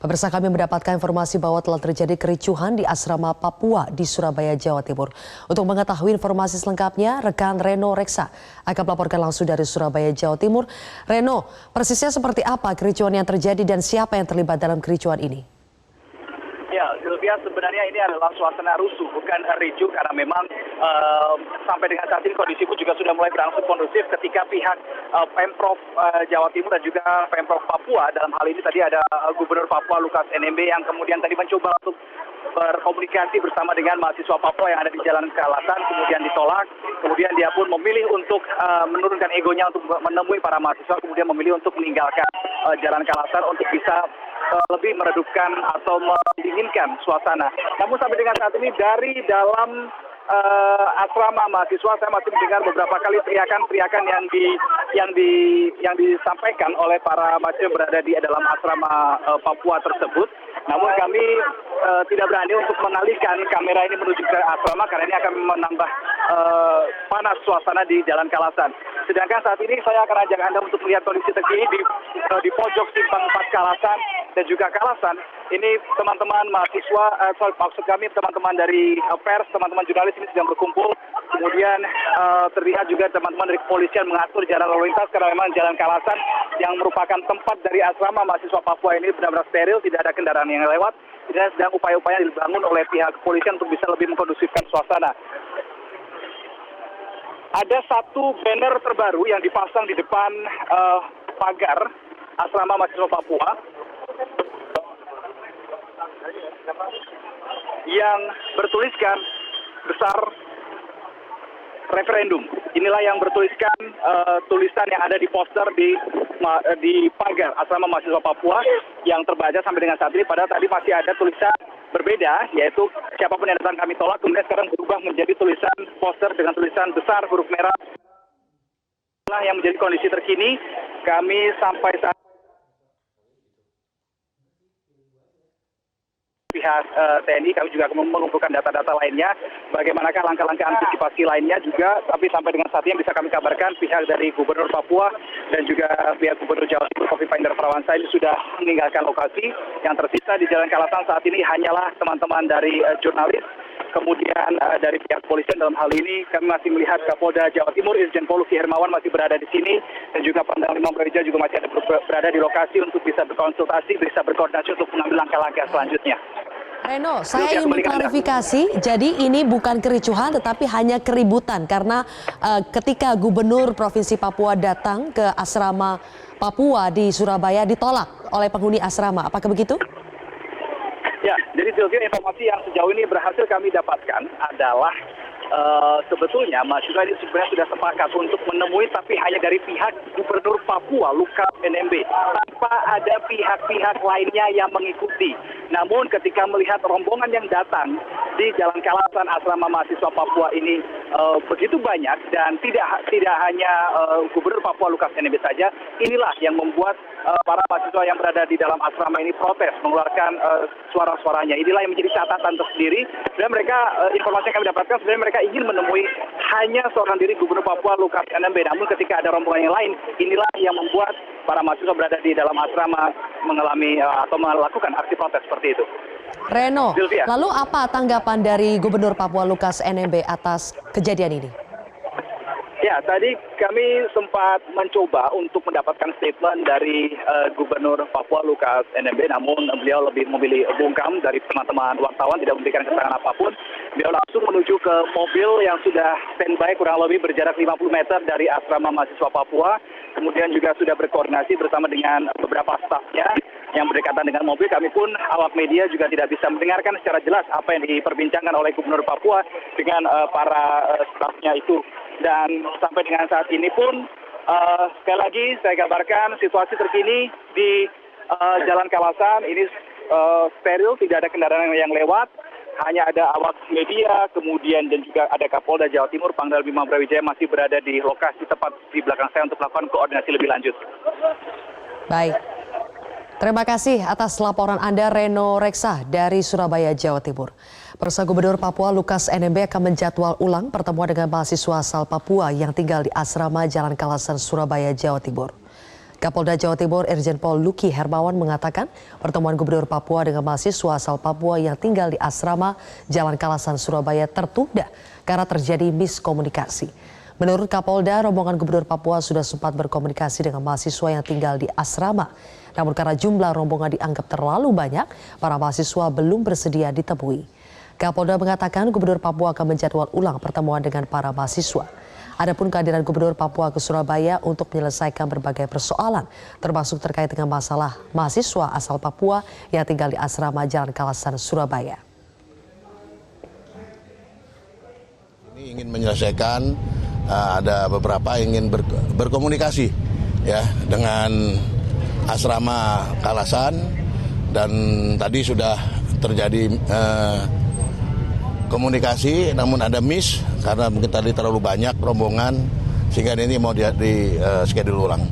Pemirsa, kami mendapatkan informasi bahwa telah terjadi kericuhan di asrama Papua di Surabaya, Jawa Timur. Untuk mengetahui informasi selengkapnya, rekan Reno Reksa akan melaporkan langsung dari Surabaya, Jawa Timur. Reno, persisnya seperti apa kericuhan yang terjadi dan siapa yang terlibat dalam kericuhan ini? Ya, Sylvia, sebenarnya ini adalah suasana rusuh, bukan ricuh, karena memang sampai dengan saat ini kondisi pun juga sudah mulai berangsur kondusif ketika pihak Pemprov Jawa Timur dan juga Pemprov Papua, dalam hal ini tadi ada Gubernur Papua Lukas NMB yang kemudian tadi mencoba untuk berkomunikasi bersama dengan mahasiswa Papua yang ada di Jalan Kalasan, kemudian ditolak. Kemudian dia pun memilih untuk menurunkan egonya untuk menemui para mahasiswa, kemudian memilih untuk meninggalkan Jalan Kalasan untuk bisa lebih meredupkan atau mendinginkan suasana. Namun sampai dengan saat ini dari dalam asrama mahasiswa saya masih mendengar beberapa kali teriakan-teriakan yang disampaikan oleh para mahasiswa yang berada di dalam asrama Papua tersebut. Namun kami tidak berani untuk mengalihkan kamera ini menuju ke asrama karena ini akan menambah panas suasana di Jalan Kalasan. Sedangkan saat ini saya akan ajak Anda untuk melihat kondisi terkini di pojok simpang 4 Kalasan dan juga Kalasan. Ini teman-teman mahasiswa, maksud kami teman-teman dari pers, teman-teman jurnalis ini sedang berkumpul. Kemudian terlihat juga teman-teman dari kepolisian mengatur jalan lalu lintas karena memang Jalan Kalasan yang merupakan tempat dari asrama mahasiswa Papua ini benar-benar steril, tidak ada kendaraan yang lewat. Ini sedang upaya-upaya dibangun oleh pihak kepolisian untuk bisa lebih mengkondusifkan suasana. Ada satu banner terbaru yang dipasang di depan pagar asrama mahasiswa Papua yang bertuliskan besar referendum. Inilah yang bertuliskan tulisan yang ada di poster di pagar asrama mahasiswa Papua yang terbaca sampai dengan saat ini. Padahal tadi masih ada tulisan berbeda, yaitu siapapun yang datang kami tolak. Kemudian sekarang berubah menjadi tulisan poster dengan tulisan besar huruf merah. Inilah yang menjadi kondisi terkini. Kami sampai saat pihak TNI, kami juga akan mengumpulkan data-data lainnya, bagaimanakah langkah-langkah antisipasi lainnya juga, tapi sampai dengan saat ini bisa kami kabarkan pihak dari Gubernur Papua dan juga pihak Gubernur Jawa Timur Khofifah Indar Parawansa ini sudah meninggalkan lokasi. Yang tersisa di Jalan Kalasan saat ini hanyalah teman-teman dari jurnalis, kemudian dari pihak kepolisian. Dalam hal ini kami masih melihat Kapolda Jawa Timur Irjen Pol Luki Hermawan masih berada di sini, dan juga Pangdam Lima Brawijaya juga masih ada berada di lokasi untuk bisa berkonsultasi, bisa berkoordinasi untuk mengambil langkah-langkah selanjutnya. Reno, saya ingin mengklarifikasi, jadi ini bukan kericuhan tetapi hanya keributan karena ketika Gubernur Provinsi Papua datang ke asrama Papua di Surabaya ditolak oleh penghuni asrama, apakah begitu? Ya, jadi Sylvia, informasi yang sejauh ini berhasil kami dapatkan adalah sebetulnya mahasiswa ini sebenarnya sudah sepakat untuk menemui, tapi hanya dari pihak Gubernur Papua Lukas NMB, tanpa ada pihak-pihak lainnya yang mengikuti. Namun ketika melihat rombongan yang datang di Jalan Kalasan asrama mahasiswa Papua ini begitu banyak, dan tidak hanya Gubernur Papua Lukas NMB saja, inilah yang membuat para mahasiswa yang berada di dalam asrama ini protes, mengeluarkan suara-suaranya. Inilah yang menjadi catatan tersendiri. Dan mereka, informasi yang kami dapatkan, sebenarnya mereka ingin menemui hanya seorang diri Gubernur Papua Lukas NMB. Namun ketika ada rombongan yang lain, inilah yang membuat para mahasiswa berada di dalam asrama mengalami atau melakukan aksi protes seperti itu. Reno, Sylvia, lalu apa tanggapan dari Gubernur Papua Lukas NMB atas kejadian ini? ya, tadi kami sempat mencoba untuk mendapatkan statement dari Gubernur Papua Lukas NMB, namun beliau lebih memilih bungkam dari teman-teman wartawan, tidak memberikan keterangan apapun. Beliau langsung menuju ke mobil yang sudah standby kurang lebih berjarak 50 meter dari asrama mahasiswa Papua. Kemudian juga sudah berkoordinasi bersama dengan beberapa stafnya yang berdekatan dengan mobil. Kami pun awak media juga tidak bisa mendengarkan secara jelas apa yang diperbincangkan oleh Gubernur Papua dengan para stafnya itu. Dan sampai dengan saat ini pun sekali lagi saya kabarkan situasi terkini di Jalan Kalasan ini steril, tidak ada kendaraan yang lewat, hanya ada awak media, kemudian dan juga ada Kapolda Jawa Timur Pangdam Lima Brawijaya masih berada di lokasi tepat di belakang saya untuk melakukan koordinasi lebih lanjut. Baik. Terima kasih atas laporan Anda, Reno Reksa dari Surabaya, Jawa Timur. Pemirsa, Gubernur Papua Lukas NMB akan menjadwal ulang pertemuan dengan mahasiswa asal Papua yang tinggal di asrama Jalan Kalasan, Surabaya, Jawa Timur. Kapolda Jawa Timur Irjen Pol Luki Hermawan mengatakan pertemuan Gubernur Papua dengan mahasiswa asal Papua yang tinggal di asrama Jalan Kalasan, Surabaya tertunda karena terjadi miskomunikasi. Menurut Kapolda, rombongan Gubernur Papua sudah sempat berkomunikasi dengan mahasiswa yang tinggal di asrama. Namun karena jumlah rombongan dianggap terlalu banyak, para mahasiswa belum bersedia ditemui. Kapolda mengatakan Gubernur Papua akan menjadwal ulang pertemuan dengan para mahasiswa. Adapun kehadiran Gubernur Papua ke Surabaya untuk menyelesaikan berbagai persoalan, termasuk terkait dengan masalah mahasiswa asal Papua yang tinggal di asrama Jalan Kalasan, Surabaya. Ini ingin menyelesaikan, ada beberapa ingin berkomunikasi ya dengan asrama Kalasan, dan tadi sudah terjadi komunikasi, namun ada miss karena mungkin tadi terlalu banyak rombongan sehingga ini mau di schedule ulang.